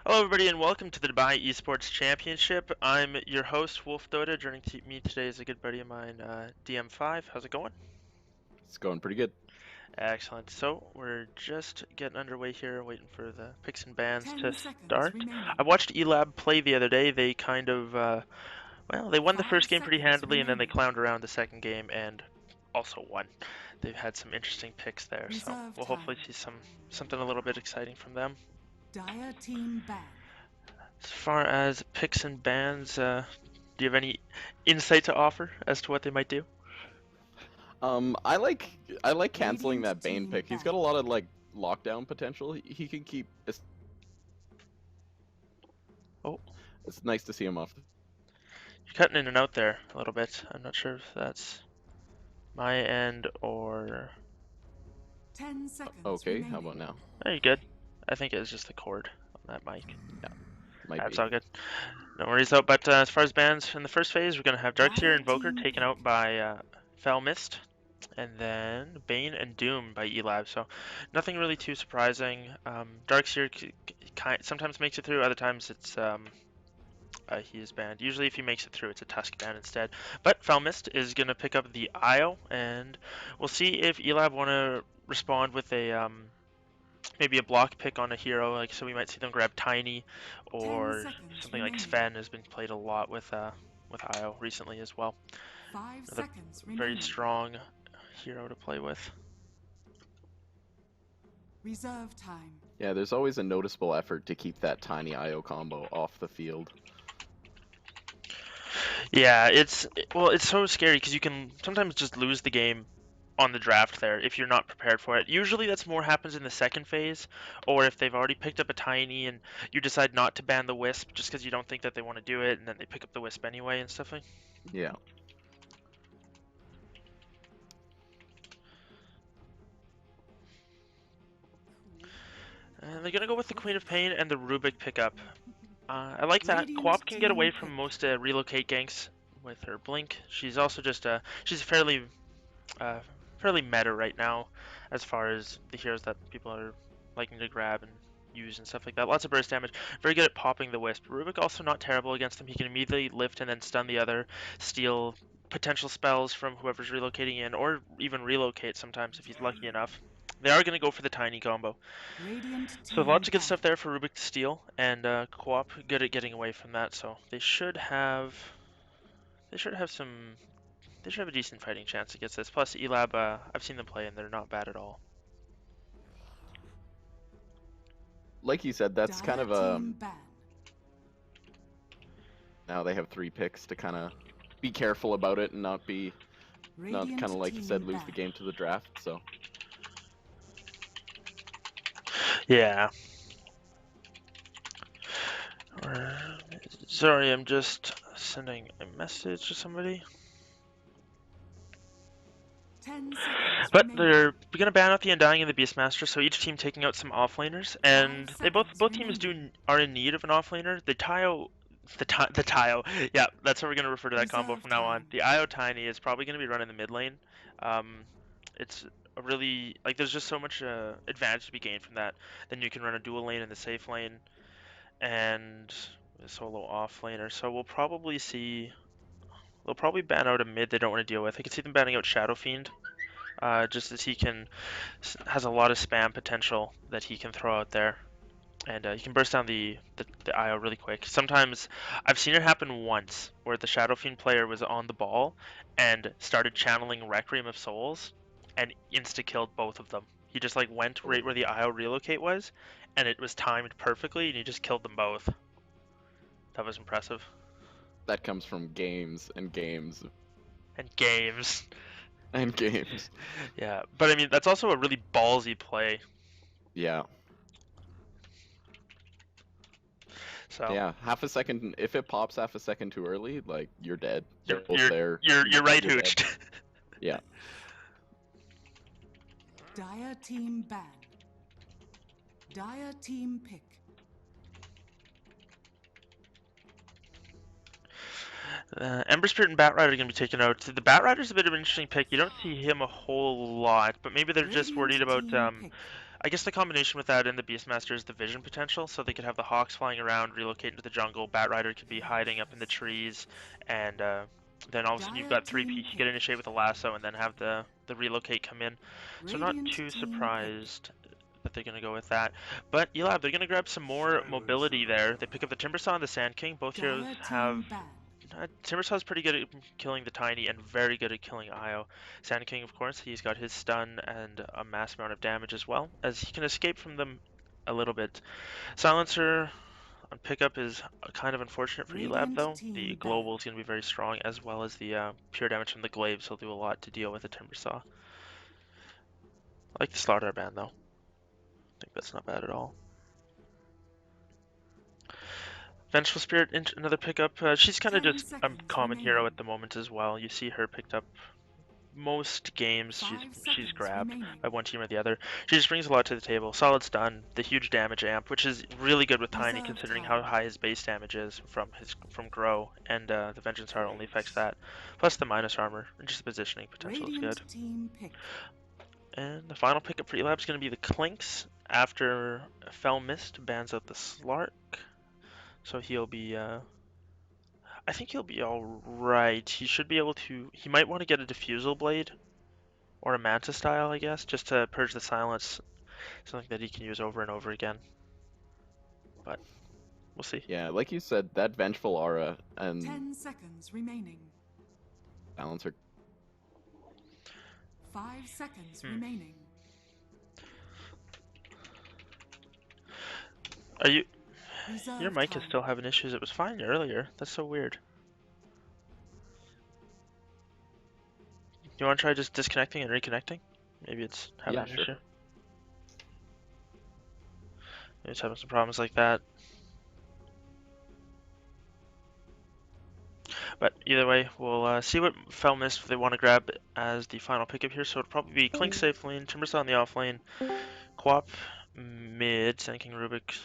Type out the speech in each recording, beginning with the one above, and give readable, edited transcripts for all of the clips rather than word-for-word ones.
Hello, everybody, and welcome to the Dubai Esports Championship. I'm your host, Wolf Dota. Joining me today is a good buddy of mine, DM5. How's it going? It's going pretty good. Excellent. So, we're just getting underway here, waiting for the picks and bans to 10 seconds start. remaining. I watched Elab play the other day. They kind of, well, they won the 5 first game pretty seconds handily, and then they remaining. clowned around the second game and also won. They've had some interesting picks there, so Reserve we'll hopefully time. see something a little bit exciting from them. Dire team ban. As far as picks and bans, do you have any insight to offer as to what they might do? I like canceling Radiant that Bane team pick. He's ban. got a lot of like lockdown potential. He can keep. Oh, It's nice to see him off. you're cutting in and out there a little bit. I'm not sure if that's my end or... 10 seconds Okay, how remaining. about now? Are you good? I think it was just the cord on that mic. Yeah, might That's be. all good. No worries though. But as far as bans in the first phase, we're going to have Darkseer Dire Invoker team taken pick. out by Felmyst, and then Bane and Doom by Elab. So nothing really too surprising. Darkseer sometimes makes it through, other times it's he is banned. Usually if he makes it through, it's a Tusk ban instead. But Felmyst is going to pick up the IO, and we'll see if Elab want to respond with a maybe a block pick on a hero. Like, so we might see them grab Tiny, 10 or seconds something like remaining. Sven has been played a lot with IO recently as well. 5 Another seconds very remaining. strong hero to play with. Reserve time. Yeah, there's always a noticeable effort to keep that tiny IO combo off the field. Yeah, it's so scary because you can sometimes just lose the game on the draft there if you're not prepared for it. Usually that's more happens in the second phase, or if they've already picked up a tiny and you decide not to ban the wisp just because you don't think that they want to do it, and then they pick up the wisp anyway and stuff like. Yeah. And they're gonna go with the Queen of Pain and the Rubik pickup. I like that. Radiant Quap can get away team from pick. most relocate ganks with her blink. She's also just she's uh, fairly meta right now as far as the heroes that people are liking to grab and use and stuff like that. Lots of burst damage. Very good at popping the wisp. Rubik also not terrible against him. He can immediately lift and then stun the other, steal potential spells from whoever's relocating in, or even relocate sometimes if he's lucky enough. They are going to go for the tiny combo. Radiant So team lots of good ban. stuff there for Rubik to steal, and Co-op good at getting away from that. So they should have some they should have a decent fighting chance against this. Plus, Elab, I've seen them play, and they're not bad at all. Like you said, that's kind Dire of team ban. now they have 3 picks to kind of be careful about it and not kind Radiant of like you said team lose ban. the game to the draft. So Yeah. Sorry, I'm just sending a message to somebody. 10 seconds But remaining. they're gonna ban out the Undying and the Beastmaster, so each team taking out some offlaners, 5 and they both seconds both teams remaining. are in need of an offlaner. The Tio, yeah, that's how we're gonna refer to that combo Reserve from now on. time. The IO Tiny is probably gonna be running the mid lane. Um, it's a really like there's just so much advantage to be gained from that. Then you can run a dual lane in the safe lane and a solo offlaner. So they'll probably ban out a mid they don't want to deal with. I can see them banning out Shadow Fiend, just as has a lot of spam potential that he can throw out there, and he can burst down the IO really quick. Sometimes I've seen it happen once where the Shadow Fiend player was on the ball and started channeling Requiem of Souls and insta killed both of them. He just like went right where the IO relocate was, and it was timed perfectly, and he just killed them both. That was impressive. that comes from games and games And games. and games. Yeah, but I mean that's also a really ballsy play. Yeah. So Yeah, half a second. If it pops half a second too early, like you're dead. you're They're both you're there. you're right, You're dead. Hooched. Yeah. Dire team ban. Dire team pick. Ember Spirit and Bat Rider are going to be taken out. The Bat Rider's a bit of an interesting pick. You don't see him a whole lot, but maybe they're just Radiant worried about. team pick. I guess the combination with that and the Beastmaster is the vision potential, so they could have the Hawks flying around, relocate into the jungle, Batrider could be hiding up in the trees, and then all of a sudden you've Dire got 3 team P. You get initiate with a lasso and then have the relocate come in. So I'm not Radiant too team pick. surprised that they're going to go with that. But Elab, they're going to grab some more mobility there. They pick up the Timbersaw and the Sand King. Both heroes Dire have... team banned. Timbersaw's pretty good at killing the Tiny and very good at killing Io. Sand King, of course, he's got his stun and a mass amount of damage as well, as he can escape from them a little bit. Silencer on pickup is kind of unfortunate for Elab, Radiant though. team The banned. global is going to be very strong, as well as the pure damage from the glaives. He'll do a lot to deal with the Timbersaw. I like the Slaughter band, though. I think that's not bad at all. Vengeful Spirit, another pickup. She's kind of 10 just a seconds common hero remaining. at the moment as well. You see her picked up most games. 5 she's seconds grabbed remaining. by one team or the other. She just brings a lot to the table. Solid stun, the huge damage amp, which is really good with Tiny Reserve considering time. how high his base damage is from Grow, and the Vengeance Heart only affects that. Plus the minus armor, and just the positioning potential is good. Radiant team picked. And the final pickup for Elab is going to be the Clinks after Felmyst bans out the Slark. So he'll be, I think he'll be alright. He should be able to, he might want to get a Diffusal Blade, or a Manta style, I guess, just to purge the silence. Something that he can use over and over again. But, we'll see. Yeah, like you said, that Vengeful Aura and 10 seconds remaining. Balancer. 5 seconds remaining. Are you, Reserve your mic time. is still having issues. It was fine earlier. That's so weird. You want to try just disconnecting and reconnecting? Maybe it's having Yeah, an sure. issue. Maybe it's having some problems like that. But either way, we'll see what Felmyst they want to grab as the final pickup here. So it'll probably be Clink safe lane, Timbersaw on the off lane, Quap mid, Sand King Rubik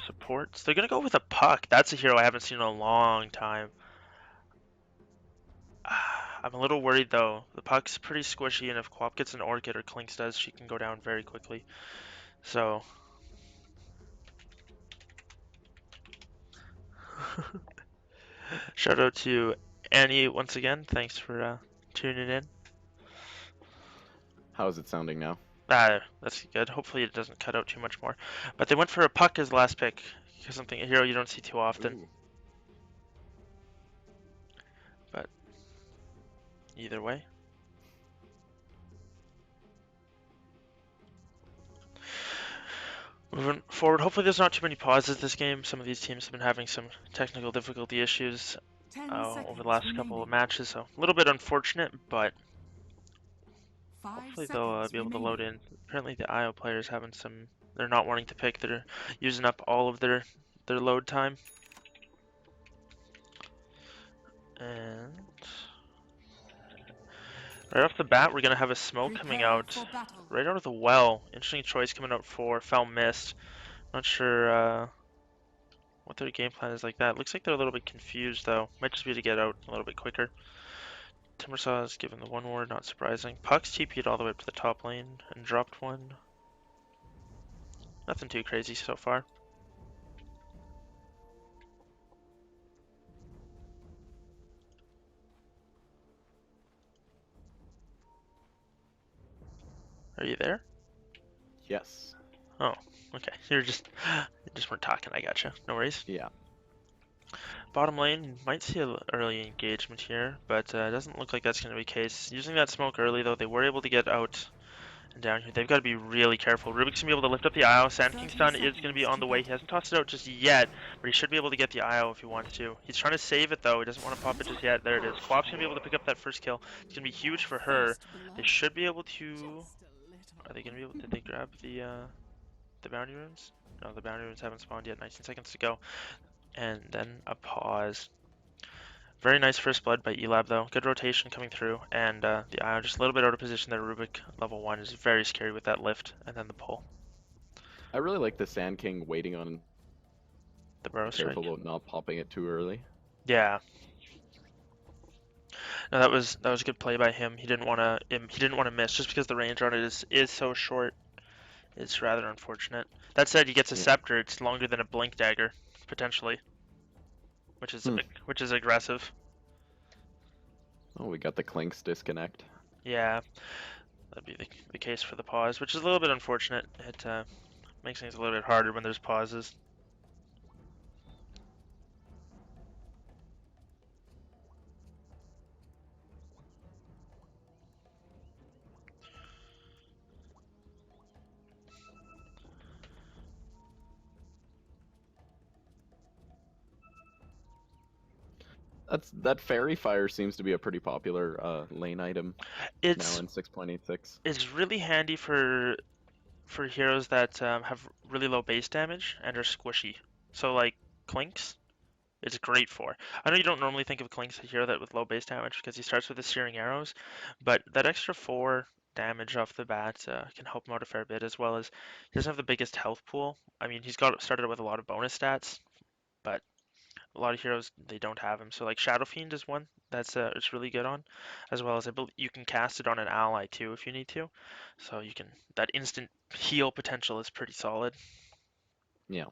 supports. They're gonna go with a Puck. That's a hero I haven't seen in a long time. I'm a little worried though. The Puck's pretty squishy, and if Quap gets an Orchid or Clinks does, she can go down very quickly. So. Shout out to Annie once again. Thanks for tuning in. How is it sounding now? That's good. Hopefully it doesn't cut out too much more. But they went for a Puck as last pick. Because something a hero you don't see too often. Ooh. But either way. Moving forward, hopefully there's not too many pauses this game. Some of these teams have been having some technical difficulty issues 10 over the seconds last remaining. couple of matches, so a little bit unfortunate, but 5 hopefully they'll seconds be able to remaining. load in. Apparently the IO players having some, they're not wanting to pick, they're using up all of their load time. And right off the bat, we're going to have a smoke coming Prepare out for battle. right out of the well. Interesting choice coming out for Felmyst. Not sure what their game plan is like that. Looks like they're a little bit confused though. Might just be to get out a little bit quicker. Timbersaw is given the one ward, not surprising. Puck's TP'd all the way up to the top lane and dropped one. Nothing too crazy so far. Are you there? Yes. Oh, okay. You just weren't talking. I gotcha. No worries. Yeah. Bottom lane might see an early engagement here, but it doesn't look like that's going to be the case. Using that smoke early though, they were able to get out and down here. They've got to be really careful. Rubik's going to be able to lift up the IO. Sand King's stun is going to be on the way. He hasn't tossed it out just yet, but he should be able to get the IO if he wants to. He's trying to save it though. He doesn't want to pop it just yet. There it is. Quap's going to be able to pick up that first kill. It's going to be huge for her. They should be able to... Are they going to be able... Did they grab the bounty runes? No, the bounty runes haven't spawned yet. 19 seconds to go. And then a pause. Very nice first blood by Elab though. Good rotation coming through. And the IO just a little bit out of position there. Rubik level 1 is very scary with that lift. And then the pull. I really like the Sand King waiting on, The burrow strike. careful about not popping it too early. Yeah. No, that was a good play by him. He didn't want to miss just because the range on it is so short. It's rather unfortunate. That said, he gets a Yeah. scepter. It's longer than a blink dagger, potentially, which is Hmm. which is aggressive. Oh, we got the Clinks disconnect. Yeah, that'd be the case for the pause, which is a little bit unfortunate. It makes things a little bit harder when there's pauses. That fairy fire seems to be a pretty popular lane item now It's in 6.86. it's really handy for heroes that have really low base damage and are squishy. So like Clinks, it's great for. I know you don't normally think of Clinks as a hero that with low base damage because he starts with the searing arrows, but that extra 4 damage off the bat can help him out a fair bit, as well as he doesn't have the biggest health pool. I mean, he's got started with a lot of bonus stats, but a lot of heroes they don't have him. So like Shadow Fiend is one that's it's really good on, as well as I believe you can cast it on an ally too if you need to. So you can that instant heal potential is pretty solid. Yeah.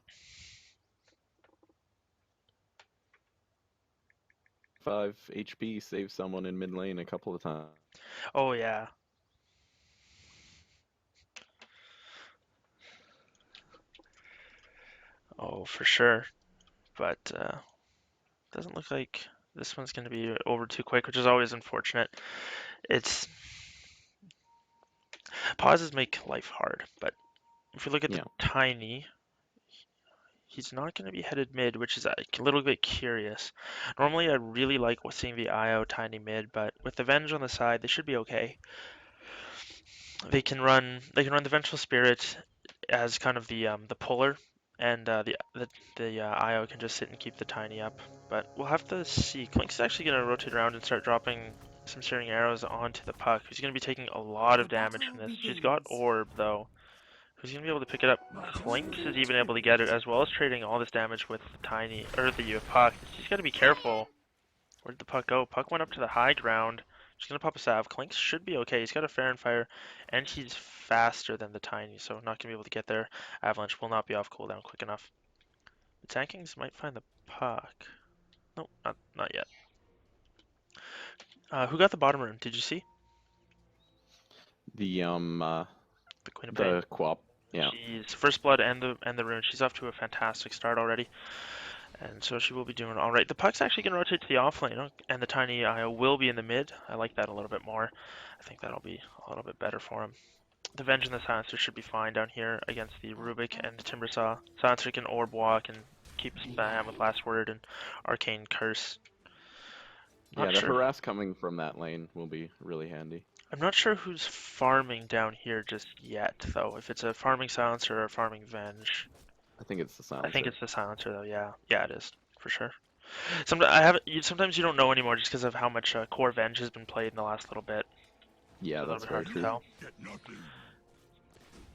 5 HP saves someone in mid lane a couple of times. Oh yeah. Oh for sure. But doesn't look like this one's going to be over too quick, which is always unfortunate. It's pauses make life hard, but if we look at the Yeah. tiny, he's not going to be headed mid, which is a little bit curious. Normally, I really like seeing the IO tiny mid, but with the Venge on the side, they should be okay. They can run the Vengeful Spirit as kind of the puller, and the IO can just sit and keep the tiny up. But we'll have to see. Klink's actually going to rotate around and start dropping some searing arrows onto the puck. He's going to be taking a lot of The damage battle from this. She's got begins. Orb though. Who's going to be able to pick it up? Clinks is even able to get it, as well as trading all this damage with the tiny or the puck. He's got to be careful. Where did the puck go? Puck went up to the high ground. Just gonna pop a salve. Clinks should be okay. He's got a fair and fire, and he's faster than the tiny, so not gonna be able to get there. Avalanche will not be off cooldown quick enough. The Tankings might find the puck. No, not yet. Who got the bottom room? Did you see? The The Queen of Pain. the Quap. Yeah. She's first blood and the rune. She's off to a fantastic start already, and so she will be doing all right. The puck's actually gonna rotate to the off lane, and the tiny IO will be in the mid. I like that a little bit more. I think that'll be a little bit better for him. The Venge and the Silencer should be fine down here against the Rubik and the Timbersaw. Silencer can Orb Walk and keep spam with Last Word and Arcane Curse. Yeah, Not the sure. harass coming from that lane will be really handy. I'm not sure who's farming down here just yet, though. If it's a farming Silencer or a farming Venge. I think it's the silencer. I think it's the Silencer, though. Yeah, it is for sure. Sometimes you don't know anymore just because of how much core Venge has been played in the last little bit. Yeah, It's a little that's bit very hard to true. tell.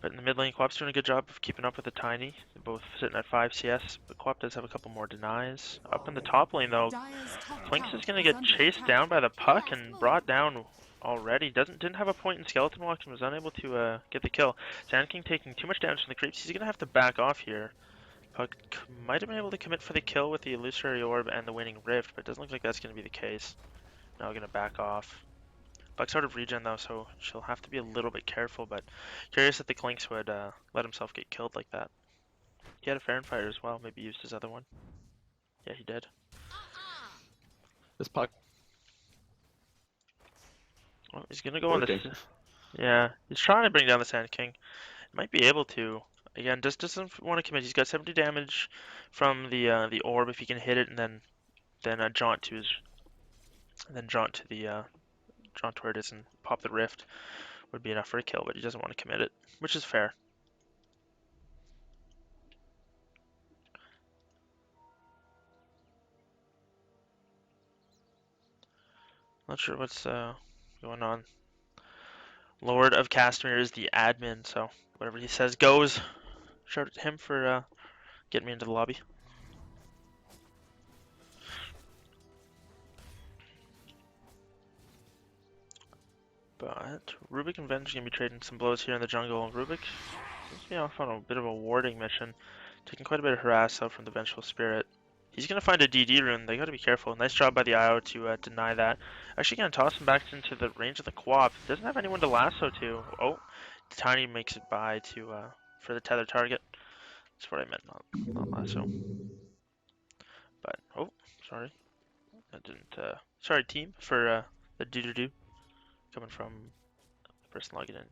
But in the mid lane, Quap's doing a good job of keeping up with the Tiny. They're both sitting at 5 CS, but Quap does have a couple more denies. Up in the top lane, though, Dire's top Flinks tower is going to is get under chased attack. down by the puck and brought down already. Didn't have a point in Skeleton Walk and was unable to get the kill. Sand King taking too much damage from the creeps. He's going to have to back off here. Puck might have been able to commit for the kill with the Illusory Orb and the Winning Rift, but it doesn't look like that's going to be the case. Now we're going to back off. Buck's out of regen though, so she'll have to be a little bit careful, but curious that the Clinks would let himself get killed like that. He had a fair and fire as well, maybe used his other one. Yeah, he did. This puck Well, he's gonna go on working. this. Yeah, he's trying to bring down the Sand King. Might be able to. Again, just doesn't want to commit. He's got 70 damage from the orb if he can hit it, and then jaunt to his, and then jaunt to the jaunt to where it is and pop the rift would be enough for a kill. But he doesn't want to commit it, which is fair. Not sure what's going on. Lord of Castamere is the admin, so whatever he says goes. Shout out to him for getting me into the lobby. But Rubik and Venge are gonna be trading some blows here in the jungle. Rubik seems to be off on a bit of a warding mission, taking quite a bit of harass out from the Vengeful Spirit. He's gonna find a DD rune. They gotta be careful. Nice job by the IO to deny that. Actually, gonna toss him back into the range of the Quap. Doesn't have anyone to lasso to. Oh, Tiny makes it by to for the tether target. That's what I meant, not lasso. But oh, sorry, that didn't. Sorry, team, for the do coming from the person logging in.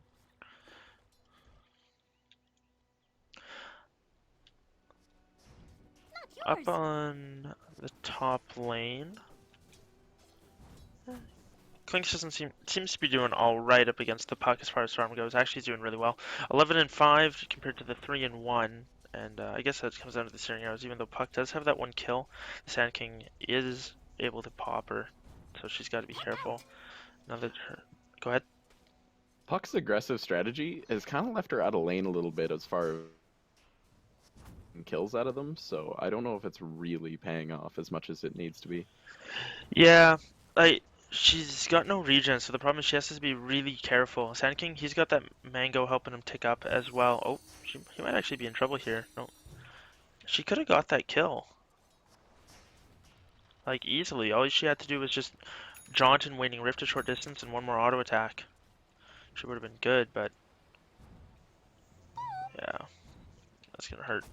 Up on the top lane. Clinks doesn't seems to be doing all right up against the puck as far as farm goes. Actually, he's doing really well. 11 and 5 compared to the 3 and 1, and I guess that comes down to the steering arrows. Even though Puck does have that one kill, the Sand King is able to pop her, so she's got to be careful. Go ahead. Puck's aggressive strategy has kind of left her out of lane a little bit as far as kills out of them, so I don't know if it's really paying off as much as it needs to be. Yeah, she's got no regen, so the problem is she has to be really careful. Sand King, he's got that mango helping him tick up as well. Oh, he might actually be in trouble here. No, she could have got that kill. Like, easily. All she had to do was just jaunt and waiting rift a short distance and one more auto attack. She would have been good, but yeah, that's gonna hurt.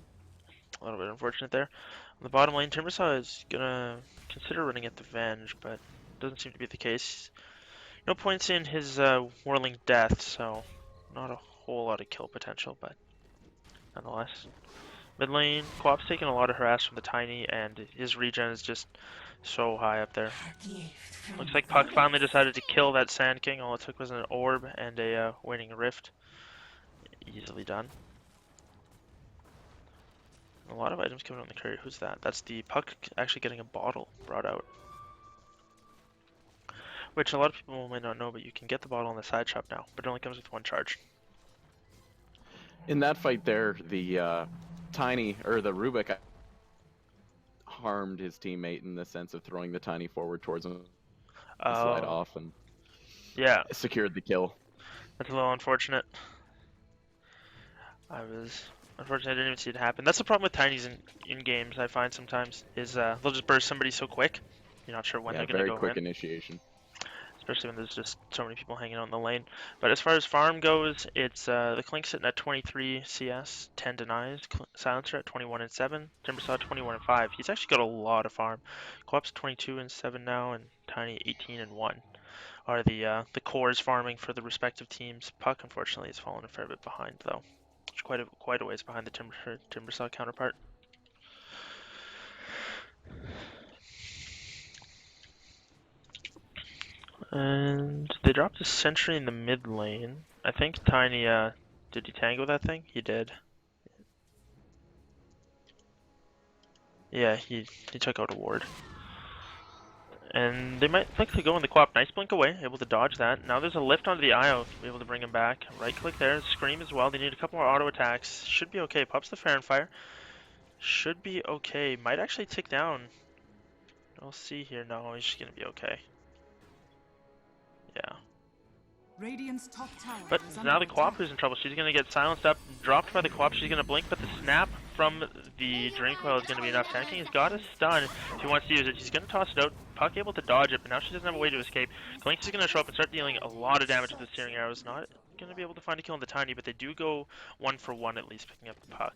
A little bit unfortunate there. On the bottom lane, Timbersaw is gonna consider running at the Venge, but doesn't seem to be the case. No points in his Whirling Death, so not a whole lot of kill potential, but nonetheless. Mid lane, Quap's taking a lot of harass from the Tiny, and his regen is just so high up there. Looks like Puck finally decided to kill that Sand King. All it took was an orb and a waning rift. Easily done. A lot of items coming on the carrier. Who's that? That's the Puck actually getting a bottle brought out. Which a lot of people might not know, but you can get the bottle in the side shop now, but it only comes with one charge. In that fight there, the Tiny, or the Rubik, harmed his teammate in the sense of throwing the Tiny forward towards him, slide off, and yeah, secured the kill. that's a little unfortunate. Unfortunately, I didn't even see it happen. That's the problem with Tinies in games, I find sometimes, is they'll just burst somebody so quick. You're not sure when they're going to go very quick in. initiation. Especially when there's just so many people hanging out in the lane. But as far as farm goes, it's the Clink sitting at 23 CS, 10 denies, Silencer at 21 and 7, Timbersaw 21 and 5. He's actually got a lot of farm. Co-op's 22 and 7 now, and Tiny 18 and 1 are the cores farming for the respective teams. Puck unfortunately has fallen a fair bit behind though. It's quite a ways behind the Timbersaw counterpart. And they dropped a sentry in the mid lane. I think Tiny, did he tango that thing? He did. Yeah, he took out a ward. And they might likely go in the Quap. Nice blink away, able to dodge that. Now there's a lift onto the IO, be able to bring him back. Right click there, Scream as well. They need a couple more auto attacks. Should be okay. Pops the Fair and Fire. Should be okay. Might actually tick down. We'll see here. No, he's just gonna be okay. Yeah. Radiant's top tower But is now under the Quap attack. who's in trouble. She's gonna get silenced up, dropped by the Quap. She's gonna blink, but the snap from the Drain Coil is gonna be enough. Sand King has got a stun if he wants to use it. She's gonna toss it out. Puck able to dodge it, but now she doesn't have a way to escape. Clinks is gonna show up and start dealing a lot of damage with the steering arrows. Not gonna be able to find a kill on the Tiny, but they do go 1 for 1 at least, picking up the Puck.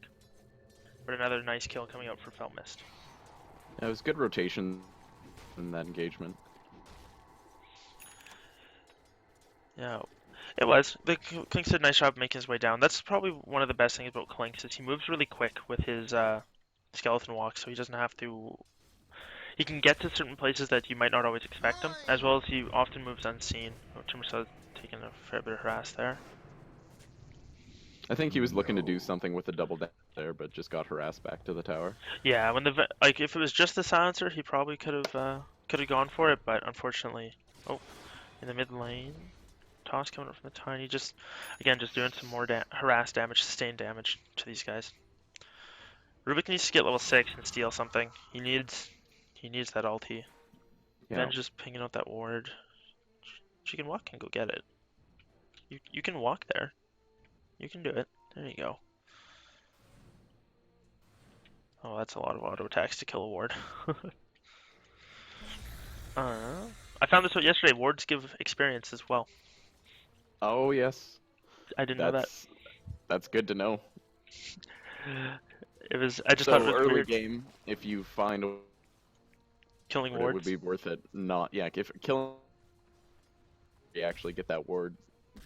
But another nice kill coming out for Felmyst. It was good rotation in that engagement. Yeah. It was. The Clinks did a nice job making his way down. That's probably one of the best things about Clinks is he moves really quick with his skeleton walk, so he doesn't have to. He can get to certain places that you might not always expect him, as well as he often moves unseen. Oh, Timbersaw taking a fair bit of harass there. I think he was looking to do something with the double dash there, but just got harassed back to the tower. Yeah, when if it was just the silencer, he probably could have gone for it, but unfortunately, oh, in the mid lane. Toss coming up from the Tiny, just doing some more harass damage, sustained damage to these guys. Rubik needs to get level 6 and steal something. He needs that ulti. Yeah. Then just pinging out that ward. She can walk and go get it. You can walk there. You can do it. There you go. Oh, that's a lot of auto attacks to kill a ward. I found this out yesterday. Wards give experience as well. Oh yes, I didn't know that. that's good to know. It was. I just thought it So was early weird. game, if you find a Killing ward, it would wards. be worth it. Not yeah, if killing you actually get that ward,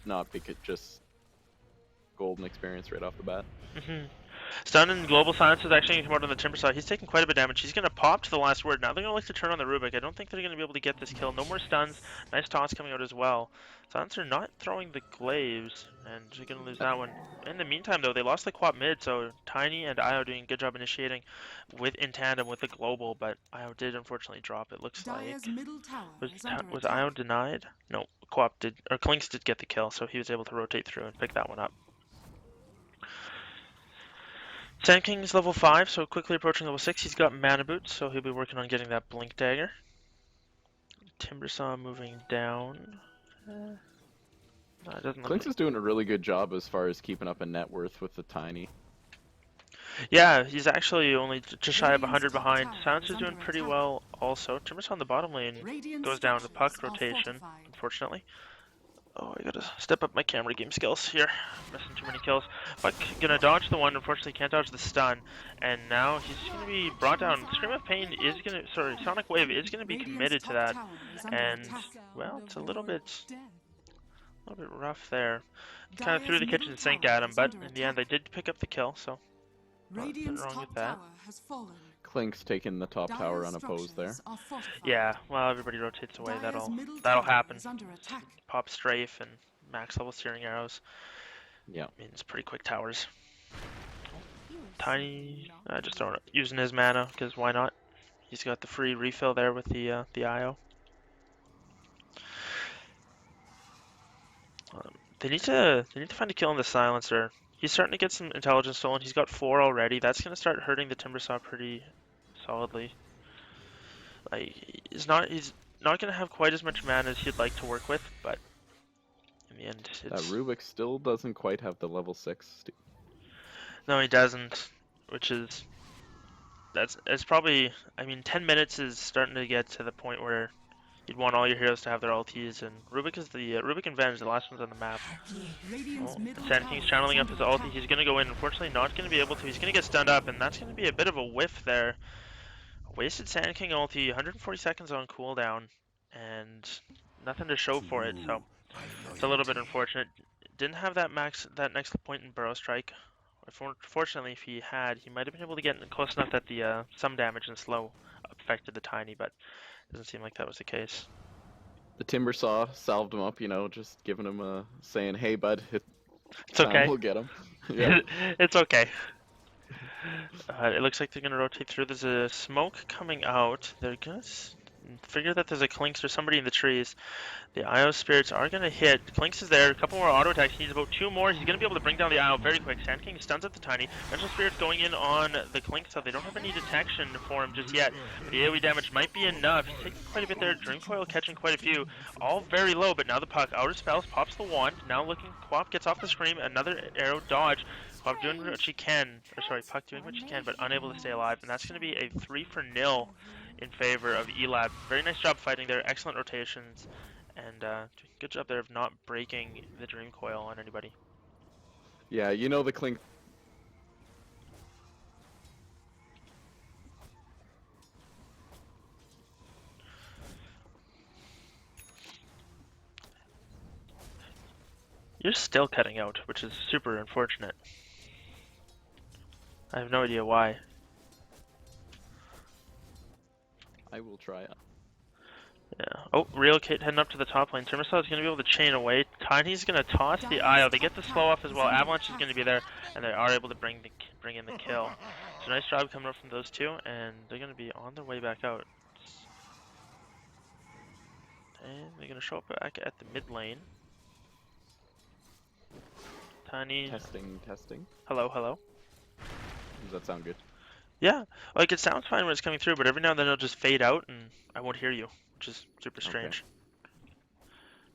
not because just golden experience right off the bat. Stun and Global Silence is actually going to come out on the Timber side. He's taking quite a bit of damage. He's going to pop to the last word. Now they're going to look to turn on the Rubik. I don't think they're going to be able to get this kill. No more stuns. Nice toss coming out as well. Silencer not throwing the glaives, and they're going to lose that one. In the meantime, though, they lost the quad mid, so Tiny and Io doing a good job initiating in tandem with the Global, but Io did unfortunately drop, it looks like. Dire's middle tower is under Was attack. Io denied? No, Quap did, or Klinks did get the kill, so he was able to rotate through and pick that one up. Sand King's level 5, so quickly approaching level 6. He's got mana boots, so he'll be working on getting that Blink Dagger. Timbersaw moving down. No, it doesn't look Klinks like... is doing a really good job as far as keeping up a net worth with the Tiny. Yeah, he's actually only just shy of 100 behind. Silencer's doing pretty well also. Timbersaw in the bottom lane goes down to puck rotation, unfortunately. Oh, I gotta step up my camera game skills here. Missing too many kills. Puck gonna dodge the one, unfortunately can't dodge the stun. And now he's gonna be brought down. Scream of Pain is gonna, sorry, Sonic Wave is gonna be committed to that. And, well, it's a little bit rough there. Kind of threw the kitchen sink at him, but in the end they did pick up the kill, so nothing wrong with that. Klinks taking the top tower unopposed there. Yeah, well, everybody rotates away. That'll happen. Pop strafe and max level steering arrows. Yeah. Means pretty quick towers. Tiny, just throwing it, using his mana because why not? He's got the free refill there with the IO. They need to find a kill on the Silencer. He's starting to get some intelligence stolen. He's got 4 already. That's gonna start hurting the Timbersaw pretty solidly. Like he's not gonna have quite as much mana as he'd like to work with, but in the end, That it's... Rubik still doesn't quite have the level 6. No, he doesn't, which is... It's probably... I mean, 10 minutes is starting to get to the point where you'd want all your heroes to have their ultis, and Rubik is the... Rubik and Venge, the last ones on the map. Sand King's channeling up his ulti. He's gonna go in. Unfortunately, not gonna be able to. He's gonna get stunned up, and that's gonna be a bit of a whiff there. Wasted Sand King ulti, 140 seconds on cooldown, and nothing to show for it, so it's a little bit unfortunate. Didn't have that next point in Burrow Strike. Fortunately, if he had, he might have been able to get close enough that the some damage and slow affected the Tiny, but doesn't seem like that was the case. The Timbersaw salved him up, you know, just giving him a saying, "Hey, bud, It's okay. we'll get him." Yeah. It's okay. It looks like they're gonna rotate through. There's a smoke coming out. They're gonna figure that there's a Klinks or somebody in the trees. The IO spirits are gonna hit. Klinks is there. A couple more auto attacks. He needs about 2 more. He's gonna be able to bring down the IO very quick. Sand King stuns at the Tiny. Mental Spirit's going in on the Klinks, so they don't have any detection for him just yet. The AoE damage might be enough. He's taking quite a bit there. Dream Coil catching quite a few. All very low, but now the puck. Outer Spells pops the wand. Now looking. Quap gets off the scream. Another arrow dodge. Quap doing what she can. Or sorry, Puck doing what she can, but unable to stay alive. And that's gonna be a 3-0 in favor of Elab. Very nice job fighting there. Excellent rotations. And good job there of not breaking the Dream Coil on anybody. Yeah, you know the Klink. You're still cutting out, which is super unfortunate. I have no idea why. I will try it. Yeah. Oh, Relocate heading up to the top lane. Timbersaw is going to be able to chain away. Tiny's going to toss the IO. They get the slow off as well. Avalanche is going to be there, and they are able to bring in the kill. So nice job coming up from those two, and they're going to be on their way back out. And they're going to show up back at the mid lane. Tiny. Testing. Hello. Does that sound good? Yeah, like it sounds fine when it's coming through, but every now and then it'll just fade out and I won't hear you, which is super strange.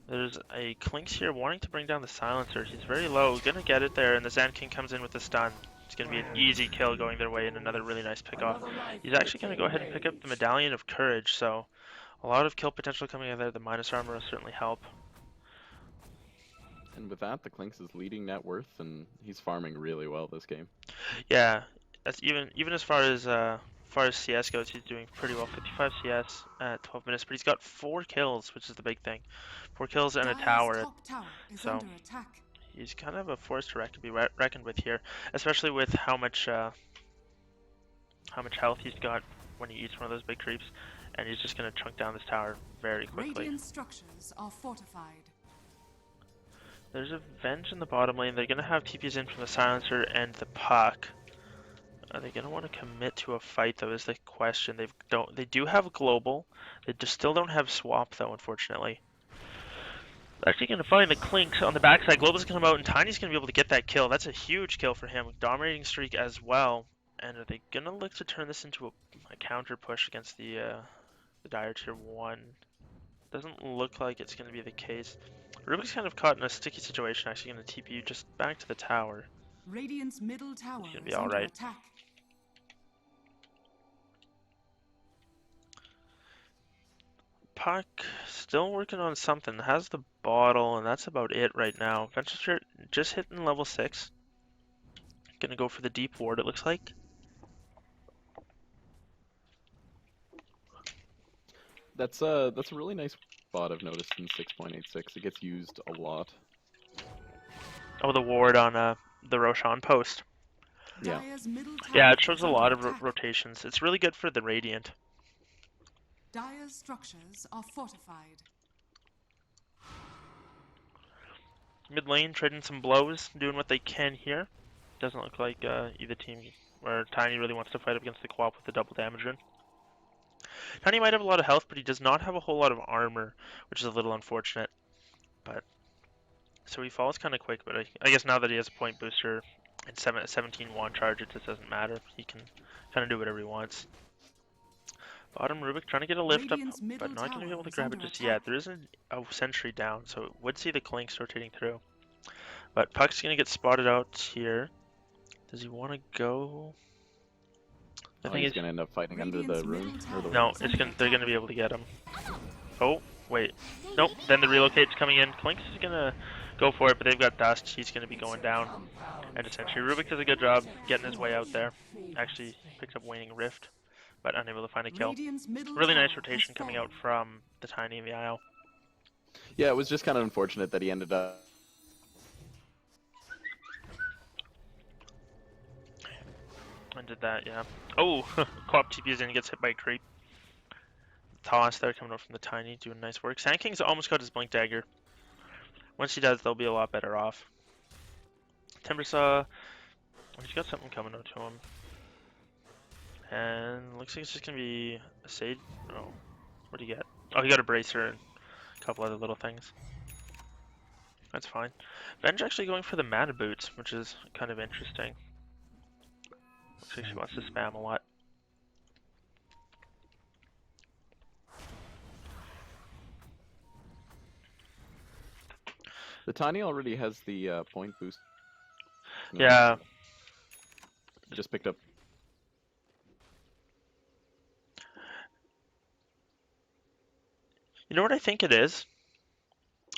There's a Clinks here wanting to bring down the Silencer. He's very low, gonna get it there, and the Zan King comes in with the stun. It's gonna be an easy kill going their way and another really nice pick off. He's actually gonna go ahead and pick up the Medallion of Courage, so a lot of kill potential coming in there. The minus armor will certainly help. And with that, the Clinks is leading net worth, and he's farming really well this game. Yeah, that's even as far as CS goes, he's doing pretty well. 55 CS at 12 minutes, but he's got 4 kills, which is the big thing. 4 kills and a Dire's tower, top tower is so under attack. he's kind of a force to be reckoned with here, especially with how much health he's got when he eats one of those big creeps, and he's just gonna chunk down this tower very quickly. Radiant structures are fortified. There's a Venge in the bottom lane. They're gonna have TPs in from the Silencer and the Puck. Are they gonna want to commit to a fight though? Is the question. They do have global. They just still don't have swap though, unfortunately. They're actually gonna find the Clinks on the backside. Global's gonna come out and Tiny's gonna be able to get that kill. That's a huge kill for him. Dominating streak as well. And are they gonna look to turn this into a counter push against the Dire tier 1? Doesn't look like it's gonna be the case. Rubik's kind of caught in a sticky situation, actually gonna TP you just back to the tower. Radiant's middle tower Gonna be is under alright. attack. Puck still working on something. Has the bottle, and that's about it right now. Venture just hitting level 6. Gonna go for the deep ward, it looks like. That's a really nice spot I've noticed in 6.86. It gets used a lot. Oh, the ward on the Roshan post. Yeah. Dire's middle tower Yeah, it shows is a under lot of attack. rotations. It's really good for the Radiant. Dire's structures are fortified. Mid lane trading some blows, doing what they can here. Doesn't look like either team or Tiny really wants to fight up against the co-op with the double damage rune. Tiny might have a lot of health, but he does not have a whole lot of armor, which is a little unfortunate. But so he falls kind of quick, but I guess now that he has a point booster and 17 wand charge, it just doesn't matter. He can kind of do whatever he wants. Bottom Rubik trying to get a lift up, Radiant's middle but not going to be tower able to is grab it under just attack. yet. There isn't a sentry down, so it would see the Clinks rotating through. But Puck's going to get spotted out here. Does he want to go? The thing He's is, gonna end up fighting under the Radiant's rune middle or the no, tower they're going to be able to get him. Oh, wait. Nope, then the relocate's coming in. Clinks is going to go for it, but they've got dust. He's going to be going down. And essentially, Rubik does a good job getting his way out there. Actually picked up Waning Rift, but unable to find a kill. Radiant's middle Really nice tower has rotation coming out fallen. from the Tiny and the IO. Yeah, it was just kind of unfortunate that he ended up. And did that, yeah. Oh, Co-op TPs in and gets hit by a creep. Toss there coming out from the Tiny, doing nice work. Sand King's almost got his Blink Dagger. Once he does, they'll be a lot better off. Timbersaw, he's got something coming out to him. And looks like it's just gonna be a Sage. Oh, what do you get? Oh, he got a Bracer and a couple other little things. That's fine. Venge actually going for the Mana Boots, which is kind of interesting. Looks like she wants to spam a lot. The Tiny already has the point boost. Yeah. Just picked up. You know what I think it is?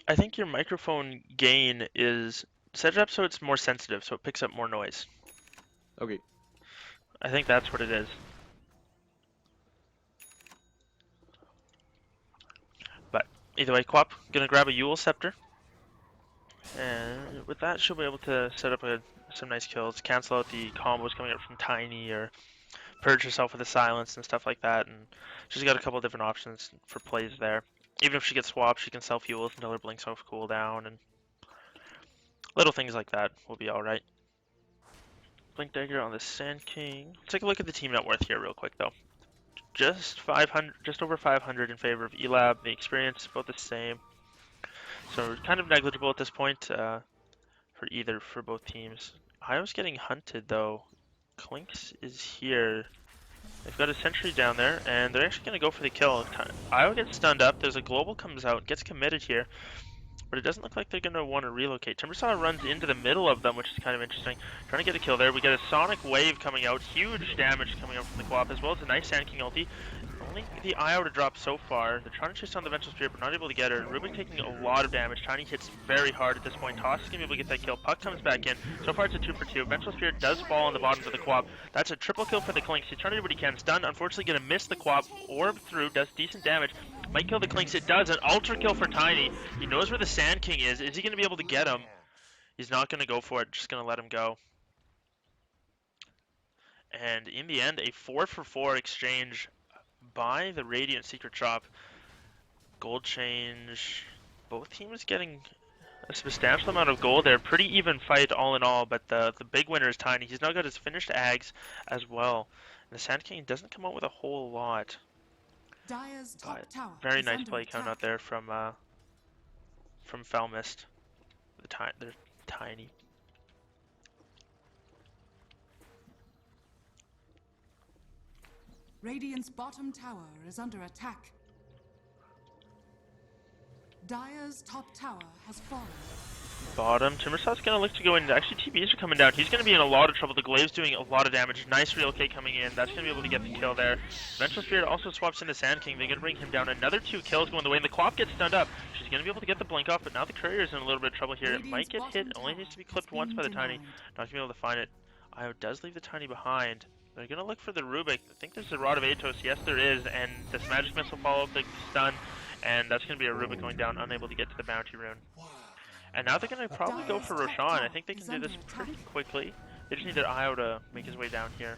I think your microphone gain is set it up so it's more sensitive, so it picks up more noise. Okay. I think that's what it is. But either way, Quap gonna grab a Yule Scepter. And with that, she'll be able to set up some nice kills, cancel out the combos coming up from Tiny, or purge herself with a silence and stuff like that. And she's got a couple different options for plays there. Even if she gets swapped, she can self-heal until her Blink's off cooldown, and little things like that will be alright. Blink Dagger on the Sand King. Let's take a look at the team net worth here real quick though. Just over 500 in favor of Elab. The experience about the same. So kind of negligible at this point for both teams. Io's getting hunted though. Clinks is here. They've got a sentry down there, and they're actually going to go for the kill. Io gets stunned up. There's a global comes out, gets committed here. but it doesn't look like they're going to want to relocate. Timbersaw runs into the middle of them, which is kind of interesting. Trying to get a kill there. We get a Sonic Wave coming out. Huge damage coming out from the Co-op, as well as a nice Sand King ulti. Only the IO to drop so far. They're trying to chase down the Vengeful Spirit, but not able to get her. Rubik taking a lot of damage. Tiny hits very hard at this point. Toss is going to be able to get that kill. Puck comes back in. So far it's a 2 for 2. Vengeful Spirit does fall on the bottom of the Co-op. That's a triple kill for the Clinks. He's trying to do what he can. Stun, unfortunately going to miss the Co-op. Orb through, does decent damage. Might kill the Clinks. It does. An ultra kill for Tiny. He knows where the Sand King is. Is he going to be able to get him? He's not going to go for it. Just going to let him go. And in the end, a 4 for 4 exchange by the Radiant Secret Shop. Gold change. Both teams getting a substantial amount of gold there. Pretty even fight all in all, but the big winner is Tiny. He's now got his finished Ags as well. And the Sand King doesn't come out with a whole lot. Dire's top tower Very is nice under play coming out attack. there from Felmyst. They're tiny. Radiant's bottom tower is under attack. Dire's top tower has fallen. Bottom. Timbersaw's gonna look to go in. Actually, TBs are coming down. He's gonna be in a lot of trouble. The Glaive's doing a lot of damage. Nice relocate coming in. That's gonna be able to get the kill there. Vengeful Spirit also swaps into Sand King. They're gonna bring him down. Another 2 kills going the way, and the Co-op gets stunned up. She's gonna be able to get the blink off, but now the Courier's in a little bit of trouble here. It might get hit. Only needs to be clipped once by the Tiny. Not gonna be able to find it. Io does leave the Tiny behind. They're gonna look for the Rubik. I think there's a Rod of Atos. Yes, there is, and this Magic Missile follow up the stun, and that's gonna be a Rubik going down, unable to get to the Bounty Rune. And now they're going to probably go for Roshan. I think they can do this pretty quickly. They just need their Io to make his way down here.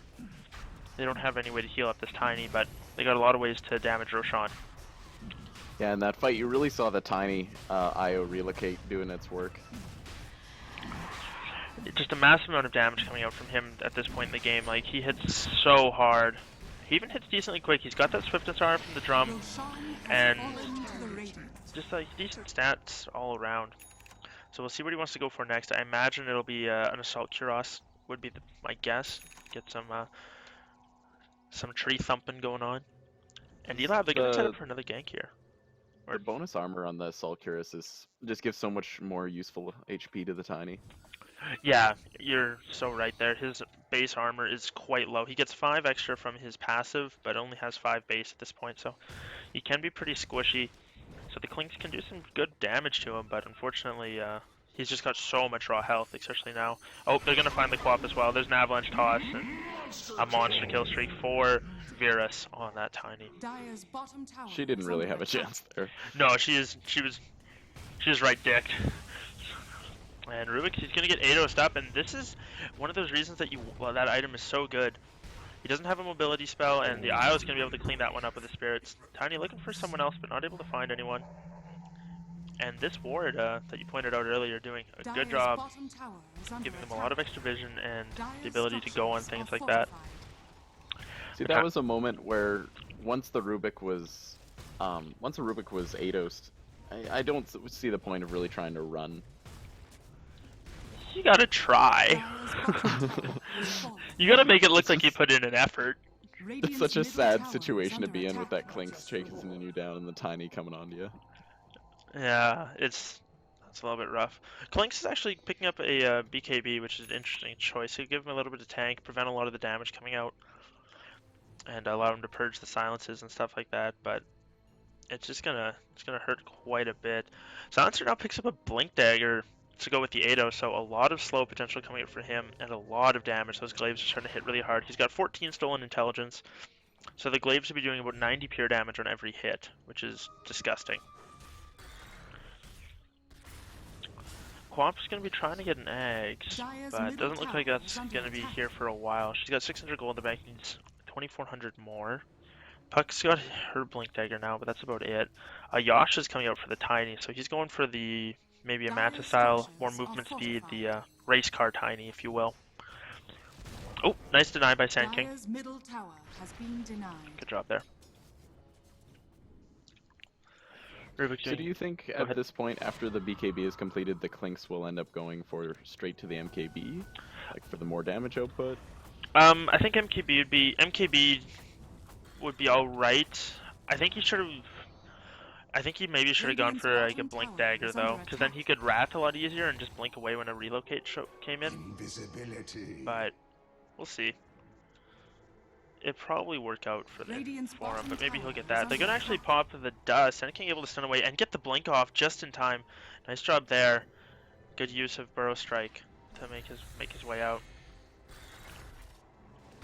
They don't have any way to heal up this Tiny, but they got a lot of ways to damage Roshan. Yeah, in that fight, you really saw the Tiny IO relocate doing its work. Just a massive amount of damage coming out from him at this point in the game. Like, he hits so hard. He even hits decently quick. He's got that swiftness arm from the drum, Roshan has and fallen to the Radiant. just like decent stats all around. So we'll see what he wants to go for next. I imagine it'll be an Assault Kuros would be my guess. Get some tree thumping going on. And Elab, they're gonna set up for another gank here. The bonus armor on the Assault Cuirass is just gives so much more useful HP to the Tiny. Yeah, you're so right there. His base armor is quite low. He gets 5 extra from his passive, but only has 5 base at this point, so he can be pretty squishy. So the Clinks can do some good damage to him, but unfortunately, he's just got so much raw health, especially now. Oh, they're gonna find the Co-op as well. There's an Avalanche Toss and a monster kill streak for Virus on that Tiny. Dire's bottom tower She didn't is really under have a attack. chance there. No, she was right dicked. And Rubik, he's gonna get Ado'd up, and this is one of those reasons that that item is so good. He doesn't have a mobility spell, and the IO is gonna be able to clean that one up with the spirits. Tiny looking for someone else, but not able to find anyone. And this ward that you pointed out earlier, doing a good Dire's job, bottom tower is under giving them a attack. lot of extra vision and Dire's the ability to go on structures things are like that. fortified. See, that was a moment where once the Rubik was Ados, I don't see the point of really trying to run. You gotta try. Dire's bottom tower is fallen. You gotta make it look like you put in an effort. It's Radiant's such a middle sad tower is situation to under be in with attack. that Clinks chasing you down and the Tiny coming onto you. Yeah, that's a little bit rough. Clinks is actually picking up a BKB, which is an interesting choice. He'll give him a little bit of tank, prevent a lot of the damage coming out, and allow him to purge the silences and stuff like that. But it's gonna hurt quite a bit. Silencer now picks up a Blink Dagger to go with the Ado, so a lot of slow potential coming out for him and a lot of damage. Those glaives are starting to hit really hard. He's got 14 stolen intelligence, so the glaives should be doing about 90 pure damage on every hit, which is disgusting. Co-op's gonna be trying to get an eggs, Dire's but it middle doesn't look tower like that's is under gonna be attack. here for a while. She's got 600 gold in the bank, needs 2,400 more. Puck's got her Blink Dagger now, but that's about it. Yasha's coming out for the Tiny, so he's going for the maybe a Manta style, more movement speed, the race car Tiny, if you will. Oh, nice deny by Sand King. Dire's middle tower has been denied. Good job there. Rubik So do you think ahead. at this point, after the BKB is completed, the Clinks will end up going for straight to the MKB, like for the more damage output? I think MKB would be all right. I think he should have. I think he maybe should have gone Radiant's for like a bottom blink tower dagger is though, under because then attack. he could wrath a lot easier and just blink away when a relocate came in. Invisibility. But we'll see. It'd probably work out for Radiant's him, bottom but maybe he'll tower get is that. They're under gonna actually attack. pop the dust, and king able to stun away and get the blink off just in time. Nice job there. Good use of burrow strike to make his way out.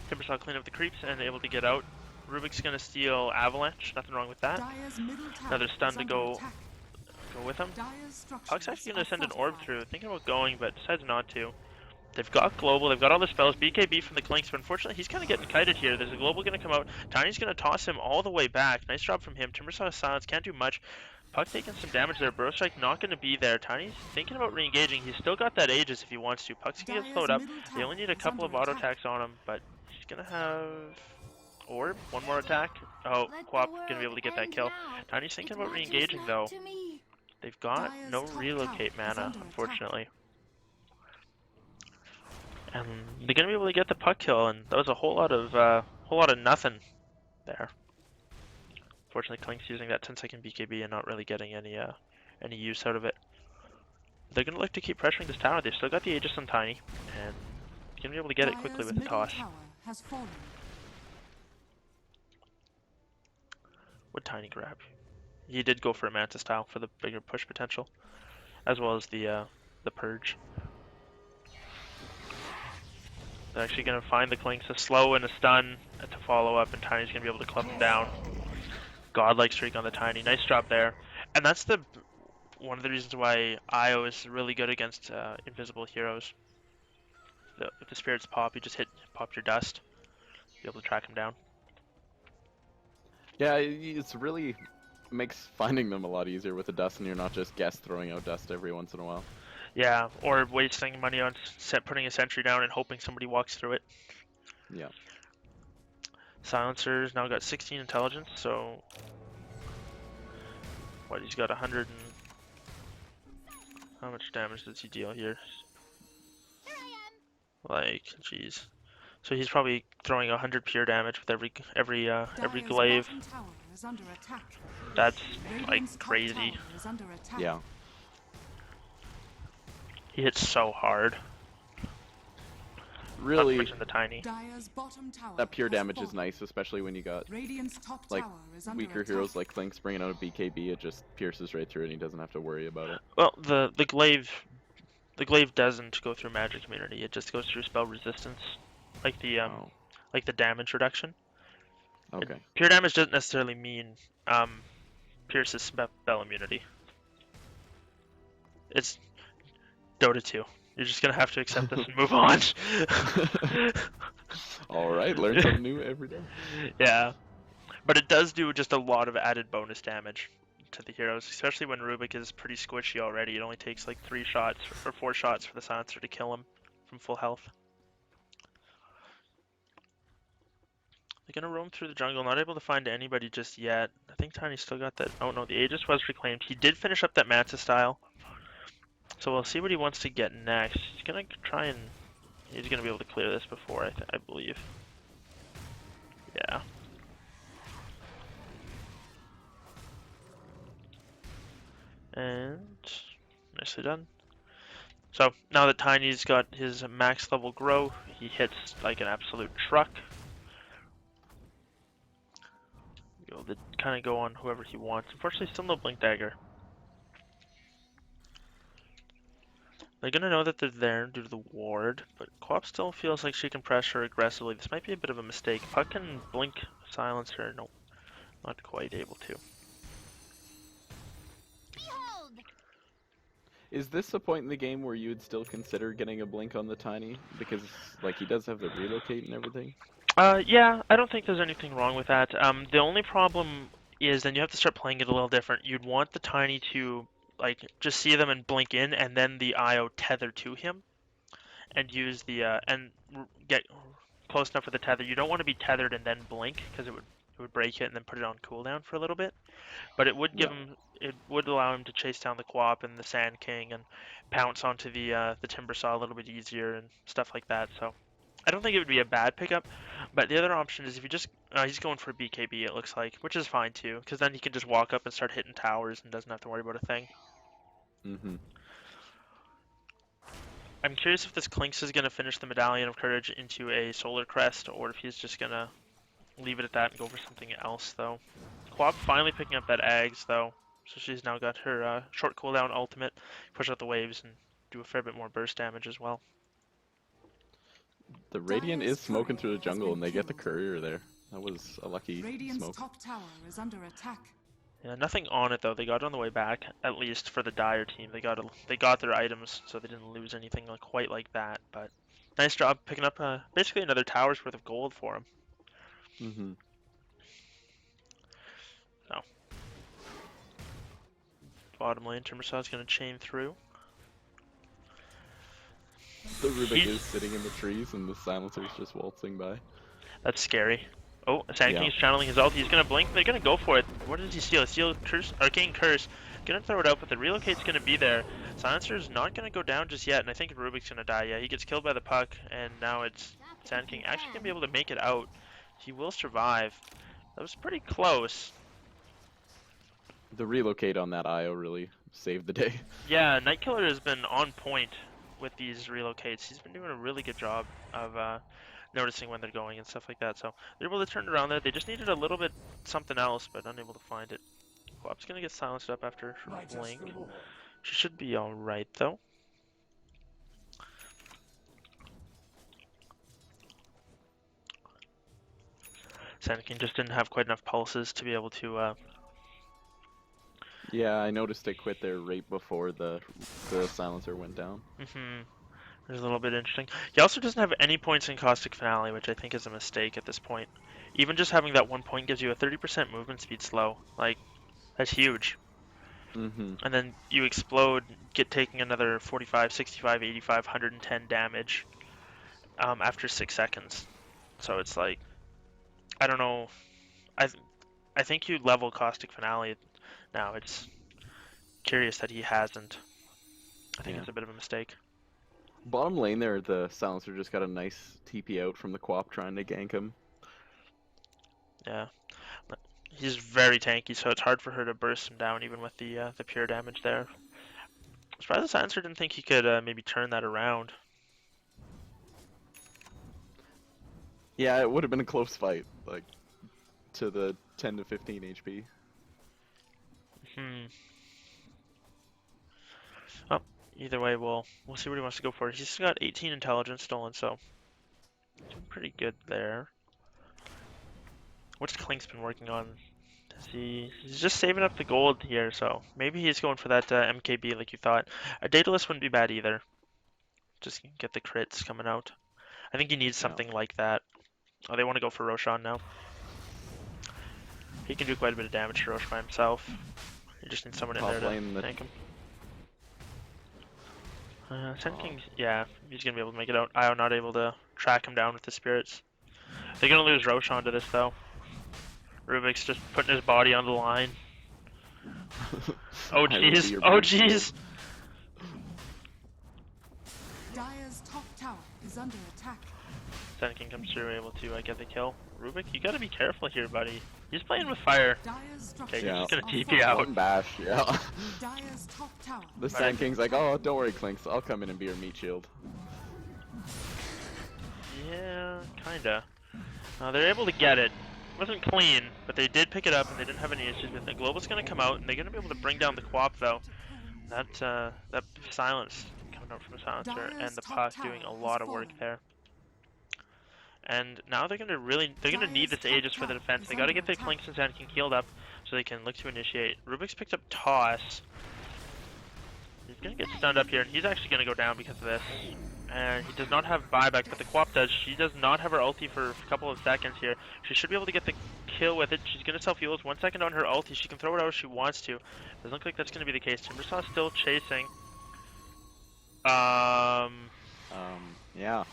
Timbersaw clean up the creeps and able to get out. Rubik's gonna steal Avalanche. Nothing wrong with that. Dyer's middle tower Another stun is to under go attack. with him. Dyer's structures Puck's actually gonna are send an orb fortified. through, thinking about going, but decides not to. They've got global, they've got all the spells, BKB from the Clinks, but unfortunately he's kind of getting kited here. There's a global gonna come out. Tiny's gonna toss him all the way back. Nice job from him. Timbersaw silence, can't do much. Puck taking some damage there. Burrow strike not gonna be there. Tiny's thinking about re-engaging. He's still got that Aegis if he wants to. Puck's gonna get Dyer's slowed up. middle They only tower need a is couple of under auto attack. attacks on him, but he's gonna have orb. One more attack. Oh, Quap gonna be able to get that kill. Tiny's thinking about re-engaging though. They've got Dyer's no top relocate tower is mana, under attack. unfortunately. And they're gonna be able to get the puck kill, and that was a whole lot of nothing there. Fortunately, Klink's using that 10-second BKB and not really getting any use out of it. They're gonna look to keep pressuring this tower. They've still got the Aegis on Tiny, and they're gonna be able to get it quickly Dyer's with the middle toss. tower has fallen. Would Tiny grab? He did go for a Manta style for the bigger push potential, as well as the purge. They're actually going to find the Clinks, a slow and a stun to follow up, and Tiny's going to be able to club him down. Godlike streak on the Tiny. Nice job there. And that's one of the reasons why Io is really good against invisible heroes. If the spirits pop, you just pop your dust. Be able to track him down. Yeah, it's really makes finding them a lot easier with the dust, and you're not just guess throwing out dust every once in a while. Yeah, or wasting money on putting a sentry down and hoping somebody walks through it. Yeah. Silencer's now got 16 intelligence, so what, he's got 100 and how much damage does he deal here? Like, jeez. So he's probably throwing 100 pure damage with every Dyer's glaive. bottom tower is under attack. That's Radiant's like top crazy. tower is under attack. Yeah. He hits so hard. Not to Really, mention the Tiny. Dyer's bottom tower that pure has damage is fallen. nice, especially when you got Radiant's top like, tower is under weaker attack. heroes like Klink's bringing out a BKB. It just pierces right through, and he doesn't have to worry about it. Well, the glaive doesn't go through magic immunity. It just goes through spell resistance, like the Oh, like the damage reduction. okay. Pure damage doesn't necessarily mean pierces spell immunity. It's Dota 2. You're just gonna have to accept this and move on. All right, learn something new every day. Yeah, but it does do just a lot of added bonus damage to the heroes, especially when Rubik is pretty squishy already. It only takes like 3 shots or 4 shots for the silencer to kill him from full health. They're gonna roam through the jungle, not able to find anybody just yet. I think Tiny still got that. Oh no, the Aegis was reclaimed. He did finish up that Manta style. So we'll see what he wants to get next. He's gonna try and he's gonna be able to clear this before I believe. Yeah. And nicely done. So now that Tiny's got his max level grow, he hits like an absolute truck. Be able to kind of go on whoever he wants. Unfortunately, still no blink dagger. They're gonna know that they're there due to the ward, but Quap still feels like she can pressure aggressively. This might be a bit of a mistake. Puck can blink silence her. Nope, not quite able to. Is this a point in the game where you would still consider getting a blink on the Tiny? Because, like, he does have the relocate and everything. Yeah, I don't think there's anything wrong with that. The only problem is then you have to start playing it a little different. You'd want the Tiny to, like, just see them and blink in, and then the IO tether to him, and use the, get close enough for the tether. You don't want to be tethered and then blink, because it would break it and then put it on cooldown for a little bit. But it would give him, it would allow him to chase down the Quap and the Sand King and pounce onto the Timbersaw a little bit easier and stuff like that. So I don't think it would be a bad pickup, but the other option is if you just he's going for a BKB, it looks like, which is fine too, because then he can just walk up and start hitting towers and doesn't have to worry about a thing. Mm-hmm. I'm curious if this Clinks is going to finish the Medallion of Courage into a Solar Crest, or if he's just going to leave it at that and go for something else, though. Quap finally picking up that Ags, though, so she's now got her short cooldown ultimate, push out the waves, and do a fair bit more burst damage as well. The Radiant is Dire's smoking turret through the has jungle, been and they get the killed. courier there. That was a lucky Radiant's smoke. top tower is under attack. Yeah, nothing on it though. They got it on the way back, at least for the Dire team. They got their items, so they didn't lose anything quite like that. But nice job picking up basically another tower's worth of gold for him. Mm-hmm. So bottom lane, Timbersaw's gonna chain through. The Rubik He's- is sitting in the trees, and the silencer's just waltzing by. That's scary. Oh, Sand King's channeling his ult. He's gonna blink. They're gonna go for it. What does he steal? Steal Curse, Arcane Curse. Gonna throw it out, but the relocate's gonna be there. Silencer's not gonna go down just yet, and I think Rubik's gonna die. Yeah, he gets killed by the puck, and now it's Sand King actually gonna be able to make it out. He will survive. That was pretty close. The relocate on that IO really saved the day. Yeah, Nightkiller has been on point with these relocates. He's been doing a really good job of noticing when they're going and stuff like that. So they're able to turn it around there. They just needed a little bit something else, but unable to find it. Quap's gonna get silenced up after Blink. She should be alright though. Sand King just didn't have quite enough pulses to be able to Yeah, I noticed they quit there right before the silencer went down. It's a little bit interesting. He also doesn't have any points in Caustic Finale, which I think is a mistake at this point. Even just having that 1 point gives you a 30% movement speed slow. Like, that's huge. Mm-hmm. And then you explode, taking another 45, 65, 85, 110 damage after 6 seconds. So it's like, I don't know. I think you level Caustic Finale now. It's curious that he hasn't. I think it's a bit of a mistake. Bottom lane there, the silencer just got a nice TP out from the Quap trying to gank him. Yeah. He's very tanky, so it's hard for her to burst him down, even with the pure damage there. I'm surprised the silencer didn't think he could maybe turn that around. Yeah, it would have been a close fight, like to the 10 to 15 HP. Oh, either way, we'll see what he wants to go for. He's got 18 intelligence stolen, so doing pretty good there. What's Klink's been working on? He's just saving up the gold here, so maybe he's going for that MKB like you thought. A Daedalus wouldn't be bad either. Just get the crits coming out. I think he needs something like that. Oh, they want to go for Roshan now. He can do quite a bit of damage to Rosh by himself. He just needs someone in there to tank him. Sand King, yeah, he's gonna be able to make it out. Io not able to track him down with the spirits. They're gonna lose Roshan to this though. Rubik's just putting his body on the line. Oh jeez, oh jeez! Dire's top tower is under attack. Sand King comes through, able to get the kill. Rubik, you gotta be careful here, buddy. He's playing with fire. Dire's Okay, he's Yeah. just gonna are TP falling. out. One bash, yeah. Dire's top tower. The Sand King's like, oh, don't worry, Clinks, I'll come in and be your meat shield. Yeah, kinda. They're able to get it. It wasn't clean, but they did pick it up and they didn't have any issues with it. Global's gonna come out and they're gonna be able to bring down the Quap though. That silence coming out from the silencer and the puck doing a lot of work there. And now they're gonna need this Aegis for the defense. They gotta get their Clinks and Sand King healed up so they can look to initiate. Rubik's picked up Toss. He's gonna get stunned up here and he's actually gonna go down because of this. And he does not have buyback, but the Quap does. She does not have her ulti for a couple of seconds here. She should be able to get the kill with it. She's going to self-heals 1 second on her ulti. She can throw it out if she wants to. Doesn't look like that's going to be the case. Timbersaw's still chasing. Yeah.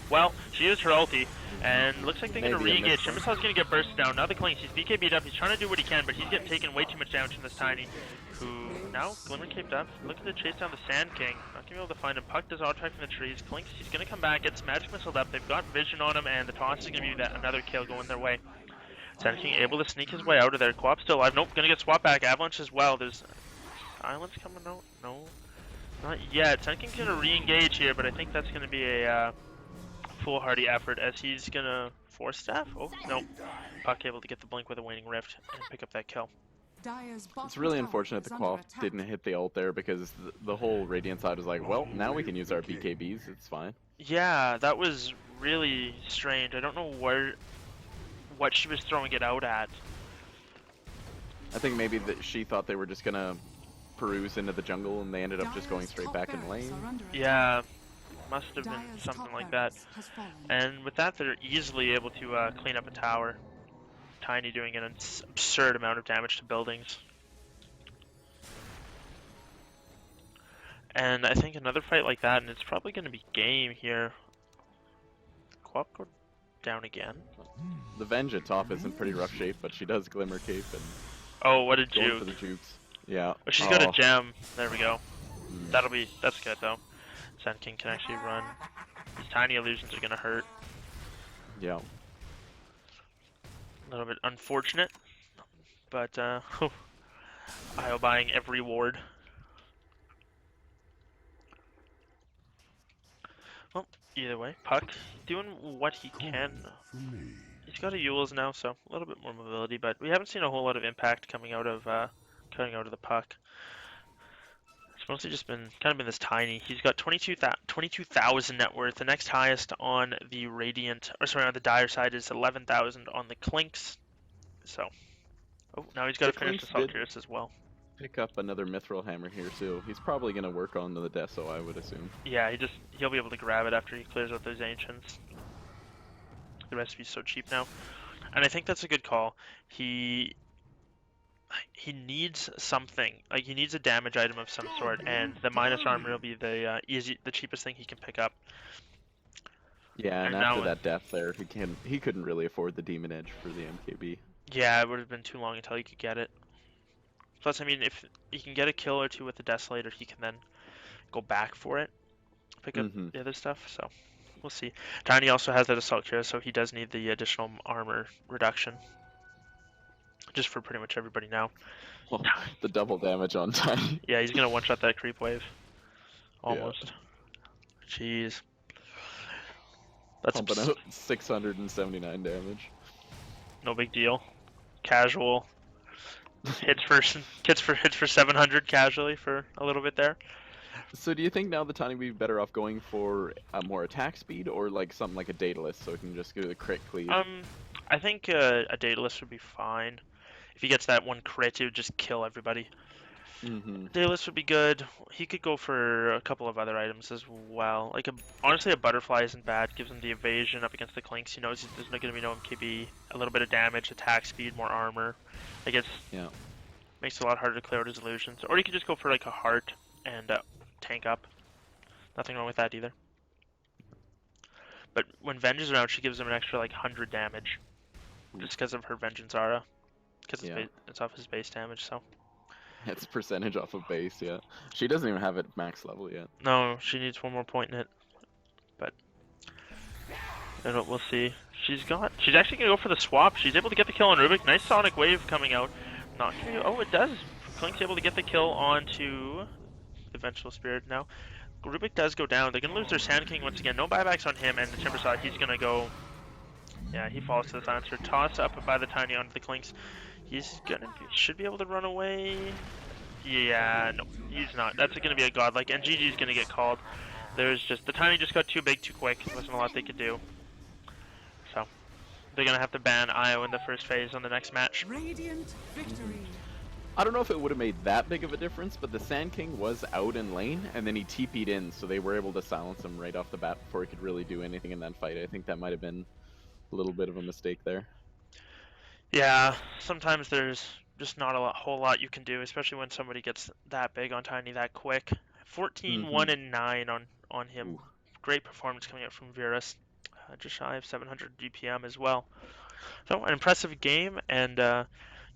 Well, she used her ulti, and looks like they're going to Maybe a re-engage. misclick. Shimmersaul's going to get bursted down. Now the Clinks, he's BKB'd up. He's trying to do what he can, but he's getting taken way too much damage from this Tiny, who now Glimmer caped up, looking to chase down the Sand King. Not going to be able to find him. Puck does auto attack from the trees. Clinks, he's going to come back, gets Magic Missiled up. They've got Vision on him, and the toss is going to be another kill going their way. Sand King able to sneak his way out of there. Quap's still alive. Nope, going to get swapped back. Avalanche as well. There's Silence coming out. No, not yet. Sand King's going to re-engage here, but I think that's going to be a foolhardy effort as he's gonna force staff. Oh no, Puck able to get the blink with a waning rift and pick up that kill. It's really unfortunate the Quap didn't hit the ult there because the whole Radiant side was like, well, now we can use our BKBs, it's fine. Yeah, that was really strange. I don't know what she was throwing it out at. I think maybe that she thought they were just gonna peruse into the jungle and they ended up just going straight back in lane. Yeah, must have been something like that. And with that, they're easily able to clean up a tower. Tiny doing an absurd amount of damage to buildings. And I think another fight like that, and it's probably going to be game here. Quap go down again. The Venge at top is in pretty rough shape, but she does Glimmer Cape and Oh, what a going juke. for the jukes. Yeah. Oh, she's got a gem. There we go. That's good though. Sand King can actually run. These tiny illusions are gonna hurt. Yeah. A little bit unfortunate, but IO buying every ward. Well, either way, Puck doing what he can. He's got a Yules now, so a little bit more mobility, but we haven't seen a whole lot of impact coming out of the Puck. It's mostly just been this Tiny. He's got 22,000 net worth. The next highest on the Radiant, or sorry, on the Dire side is 11,000 on the Clinks. So, oh, now he's got to finish the Saltyrus as well. Pick up another Mithril Hammer here, so he's probably gonna work on the Deso, I would assume. Yeah, he'll be able to grab it after he clears out those Ancients. The recipe's so cheap now, and I think that's a good call. He needs something. Like, he needs a damage item of some sort, and the minus armor will be the cheapest thing he can pick up. Yeah, and after that death there, he couldn't really afford the Demon Edge for the MKB. Yeah, it would have been too long until he could get it. Plus, I mean, if he can get a kill or two with the Desolator, he can then go back for it, pick up the other stuff. So we'll see. Tiny also has that Assault Cure, so he does need the additional armor reduction. Just for pretty much everybody now. Well, the double damage on Tiny. Yeah, he's gonna one-shot that creep wave. Almost. Yeah. Jeez. That's pumping out 679 damage. No big deal. Casual. hits for 700 casually for a little bit there. So do you think now the Tiny would be better off going for a more attack speed or like something like a Daedalus so he can just go to the crit cleave? I think a Daedalus would be fine. If he gets that one crit, it would just kill everybody. Daedalus would be good. He could go for a couple of other items as well. Like honestly, a Butterfly isn't bad. Gives him the evasion up against the Clinks. He knows there's not going to be no MKB. A little bit of damage, attack speed, more armor. I guess makes it a lot harder to clear out his illusions. Or he could just go for like a heart and tank up. Nothing wrong with that either. But when Venge is around, she gives him an extra like 100 damage, just because of her Vengeance aura. Because it's off his base damage, so. It's percentage off of base, yeah. She doesn't even have it max level yet. No, she needs one more point in it. But we'll see. She's actually gonna go for the swap. She's able to get the kill on Rubik. Nice Sonic Wave coming out. Not gonna, oh, it does. Clink's able to get the kill onto the Vengeful Spirit now. Rubik does go down. They're gonna lose their Sand King once again. No buybacks on him, and the Timbersaw, he's gonna go. Yeah, he falls to the silencer. Toss up by the Tiny onto the Clinks. Should be able to run away. Yeah, no, he's not. That's gonna be a godlike, and GG's gonna get called. The Tiny just got too big too quick. There wasn't a lot they could do. So they're gonna have to ban IO in the first phase on the next match. Radiant victory. I don't know if it would have made that big of a difference, but the Sand King was out in lane, and then he TP'd in, so they were able to silence him right off the bat before he could really do anything in that fight. I think that might have been a little bit of a mistake there. Yeah, sometimes there's just not a whole lot you can do, especially when somebody gets that big on Tiny that quick. 14, 1, and 9 on him. Great performance coming out from Virus. just shy of 700 GPM as well. So an impressive game, and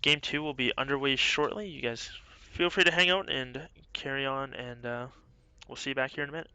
game 2 will be underway shortly. You guys feel free to hang out and carry on, and we'll see you back here in a minute.